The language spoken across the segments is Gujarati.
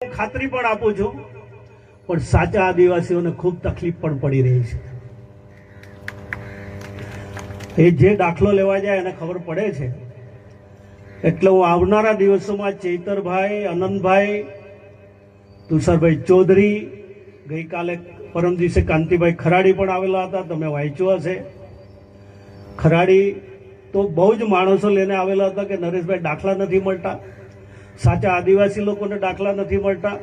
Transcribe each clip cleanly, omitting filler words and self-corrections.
ખાતરી પણ આપું છું, પણ સાચા આદિવાસીઓને ખૂબ તકલીફ પણ પડી રહી છે. એ જે દાખલો લેવા જાય એને ખબર પડે છે. એટલે હું આવનારા દિવસોમાં ચૈતરભાઈ, આનંદભાઈ, તુષારભાઈ ચૌધરી, ગઈકાલે પરમ દિવસે કાંતિભાઈ ખરાડી પણ આવેલા હતા, તમે વાંચ્યું હશે. ખરાડી તો બહુ જ માણસો લઈને આવેલા હતા કે નરેશભાઈ દાખલા નથી મળતા, સાચા આદિવાસી લોકોને દાખલા નથી મળતા.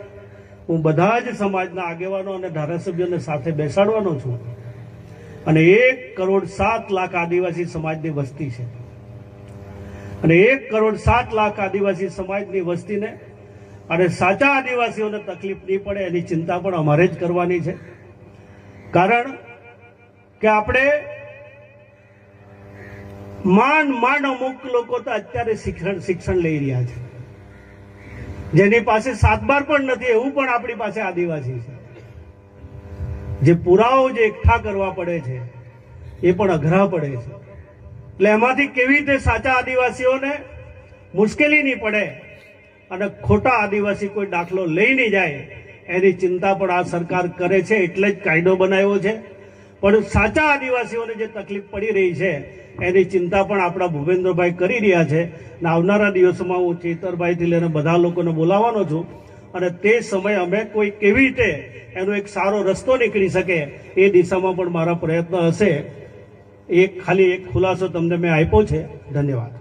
હું બધા જ સમાજના આગેવાનો અને ધારાસભ્યોને સાથે બેસાડવાનો છું. અને 1,07,00,000 આદિવાસી સમાજની વસ્તી છે. અને 1,07,00,000 આદિવાસી સમાજની વસ્તીને અને સાચા આદિવાસીઓને તકલીફ નહીં પડે એની ચિંતા પણ અમારે જ કરવાની છે. કારણ કે આપણે માંડ અમુક લોકો તો અત્યારે શિક્ષણ લઈ રહ્યા છે, જેની પાસે 7-12 પણ નથી, એવું પણ આપણી પાસે આદિવાસી છે. જે પુરાવો જે એકઠા કરવા પડે છે એ પણ અઘરા પડે છે. એટલે એમાંથી કેવી રીતે સાચા આદિવાસીઓને મુશ્કેલી નહીં પડે અને ખોટા આદિવાસી કોઈ દાખલો લઈ નહીં જાય એની ચિંતા પણ આ સરકાર કરે છે. એટલે જ કાયદો બનાવ્યો છે. પણ સાચા આદિવાસીઓને જે તકલીફ પડી રહી છે એની ચિંતા પણ આપણા ભૂપેન્દ્રભાઈ કરી રહ્યા છે. અને આવનારા દિવસોમાં હું ચેતરભાઈથી લઈને બધા લોકોને બોલાવવાનો છું. અને તે સમયે અમે કોઈ કેવી રીતે એનો એક સારો રસ્તો નીકળી શકે એ દિશામાં પણ મારા પ્રયત્ન હશે. ખાલી એક ખુલાસો તમને મેં આપ્યો છે. ધન્યવાદ.